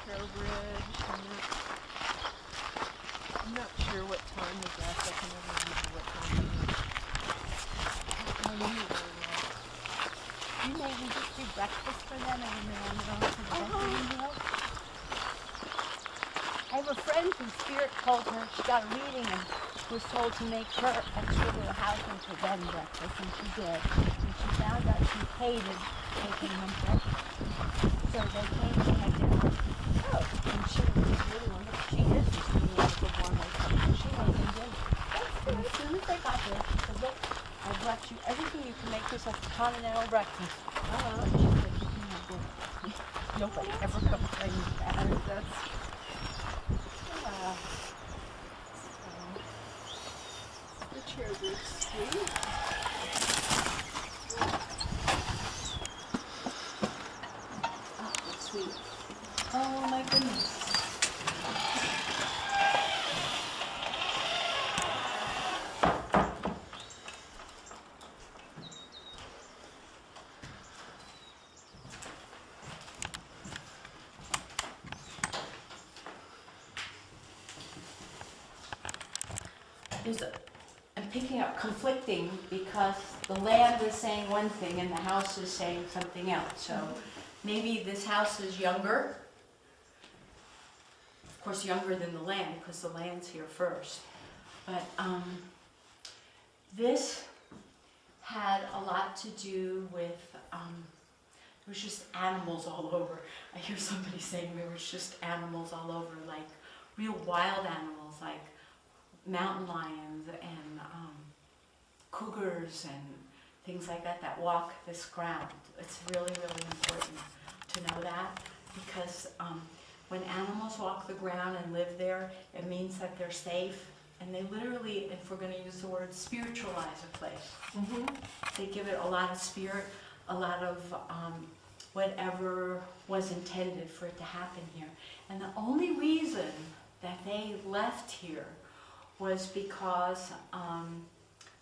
Trowbridge. I'm not sure what time the grass. I can never remember what time it is. I don't know very well. You maybe just do breakfast for them and then they'll go to the bedroom meal. I have a friend whose spirit told her she got a reading and was told to make her extra little house and for them breakfast, and she did. And she found out she hated taking them breakfast. So they came and had dinner. Oh, and she was really wonderful. She is just really wonderful gourmet cook. So she made them dinner. And as soon as they got there, she said, look, I brought you everything you can make yourself a continental breakfast. And she said, you can have dinner. Nobody ever complained about it. That's, The Trowbridge Suite. oh, that's sweet. Oh my goodness. I'm picking up conflicting because the land is saying one thing and the house is saying something else. So maybe this house is younger. Of course, younger than the land because the land's here first. But this had a lot to do with, there was just animals all over. I hear somebody saying there was just animals all over, like real wild animals, like mountain lions and cougars and things like that that walk this ground. It's really, really important to know that because when animals walk the ground and live there, it means that they're safe, and they literally, if we're going to use the word, spiritualize a place. They give it a lot of spirit, a lot of whatever was intended for it to happen here. And the only reason that they left here was because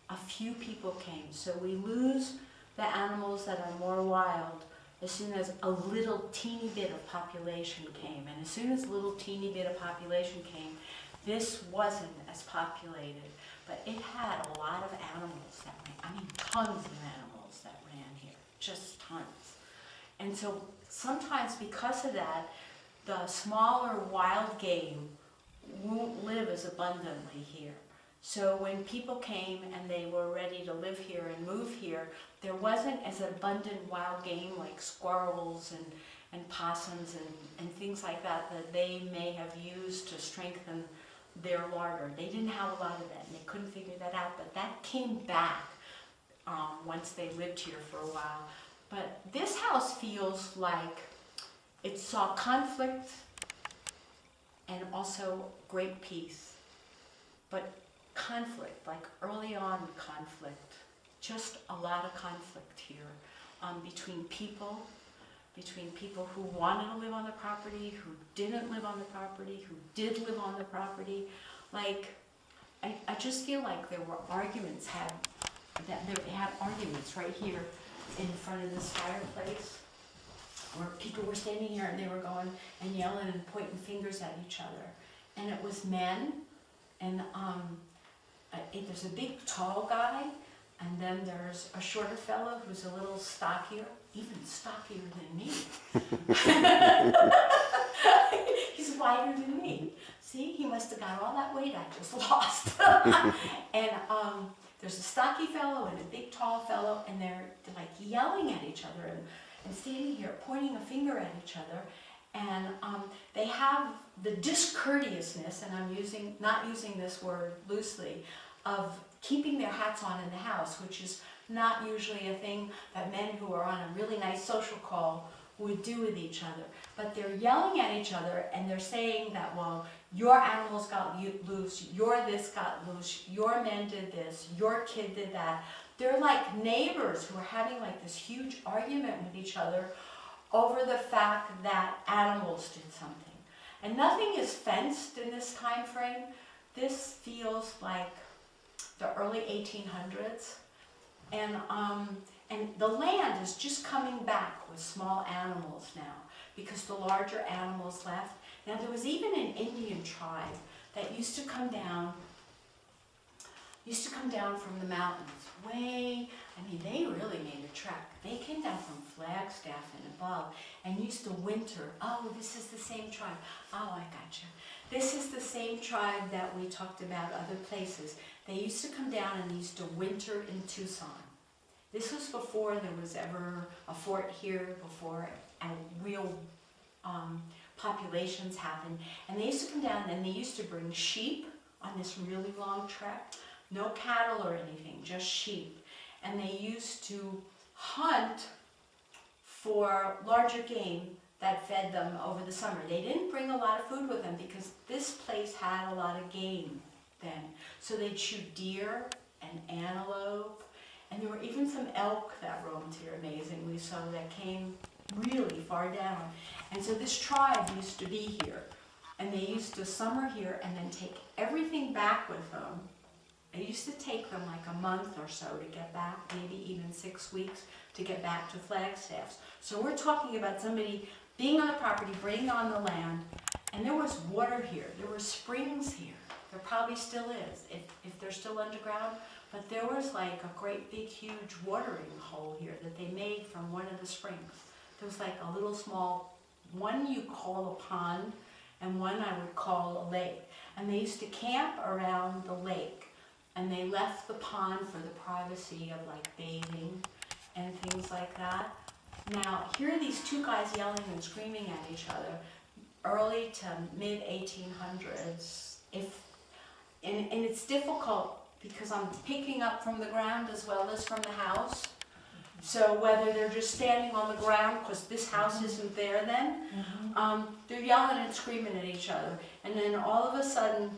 a few people came. So we lose the animals that are more wild as soon as a little teeny bit of population came. And as soon as a little teeny bit of population came, this wasn't as populated. But it had a lot of animals that ran. I mean, tons of animals that ran here, just tons. And so sometimes because of that, the smaller wild game won't live as abundantly here. So when people came and they were ready to live here and move here, there wasn't as abundant wild game like squirrels and possums and things like that that they may have used to strengthen their larder. They didn't have a lot of that and they couldn't figure that out, but that came back once they lived here for a while. But this house feels like it saw conflict and also great peace. But conflict, like early on conflict, just a lot of conflict here between people who wanted to live on the property, who didn't live on the property, who did live on the property. Like, I just feel like there were arguments they had arguments right here in front of this fireplace, where people were standing here and they were going and yelling and pointing fingers at each other. And it was men, and there's a big tall guy, and then there's a shorter fellow who's a little stockier, even stockier than me. He's wider than me. See, he must have got all that weight I just lost. And there's a stocky fellow and a big tall fellow, and they're like yelling at each other and standing here pointing a finger at each other. And they have the discourteousness, and I'm not using this word loosely, of keeping their hats on in the house, which is not usually a thing that men who are on a really nice social call would do with each other. But they're yelling at each other and they're saying that, well, your animals got loose, your this got loose, your men did this, your kid did that. They're like neighbors who are having like this huge argument with each other over the fact that animals did something. And nothing is fenced in this time frame. This feels like the early 1800s. And the land is just coming back with small animals now. because the larger animals left. Now there was even an Indian tribe that used to come down from the mountains way, I mean, they really made a trek. They came down from Flagstaff and above and used to winter. Oh, this is the same tribe. Oh, I gotcha. This is the same tribe that we talked about other places. They used to come down and used to winter in Tucson. This was before there was ever a fort here, before real populations happened. And they used to come down and they used to bring sheep on this really long trek. No cattle or anything, just sheep. And they used to hunt for larger game that fed them over the summer. They didn't bring a lot of food with them because this place had a lot of game then. So they'd shoot deer and antelope, and there were even some elk that roamed here, amazingly so, that came really far down. And so this tribe used to be here, and they used to summer here and then take everything back with them. It used to take them like a month or so to get back, maybe even 6 weeks to get back to Flagstaff. So we're talking about somebody being on the property, bringing on the land, and there was water here. There were springs here. There probably still is, if they're still underground. But there was like a great big huge watering hole here that they made from one of the springs. There was like a little small, one you call a pond, and one I would call a lake. And they used to camp around the lake. And they left the pond for the privacy of like bathing and things like that. Now, here are these two guys yelling and screaming at each other, early to mid 1800s. And it's difficult because I'm picking up from the ground as well as from the house. So whether they're just standing on the ground, because this house isn't there then, they're yelling and screaming at each other. And then all of a sudden,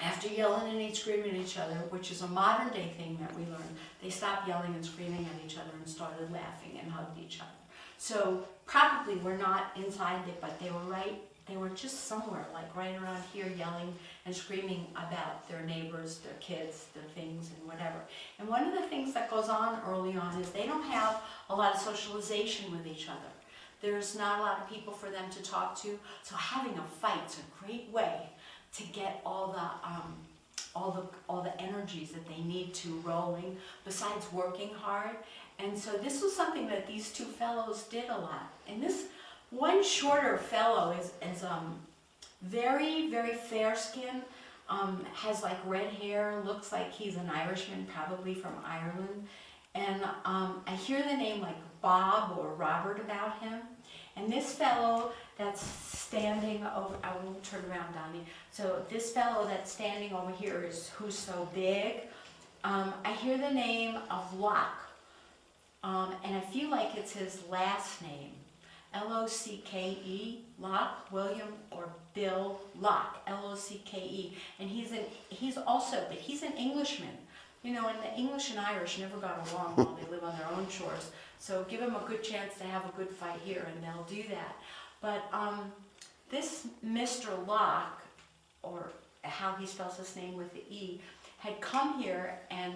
after yelling and screaming at each other, which is a modern day thing that we learned, they stopped yelling and screaming at each other and started laughing and hugged each other. So probably we're not inside it, but they were just somewhere, like right around here, yelling and screaming about their neighbors, their kids, their things, and whatever. And one of the things that goes on early on is they don't have a lot of socialization with each other. There's not a lot of people for them to talk to, so having a fight's a great way to get all the energies that they need to rolling, besides working hard. And so this was something that these two fellows did a lot. And this one shorter fellow is very, very fair skin, has like red hair, looks like he's an Irishman, probably from Ireland. And I hear the name like Bob or Robert about him. And this fellow that's standing over, I will turn around, Donnie. So this fellow that's standing over here is who's so big. I hear the name of Locke, and I feel like it's his last name. L-O-C-K-E, Locke, William or Bill Locke, L-O-C-K-E. And he's also, but he's an Englishman. You know, and the English and Irish never got along while they live on their own shores. So give them a good chance to have a good fight here, and they'll do that. But this Mr. Locke, or how he spells his name with the E, had come here and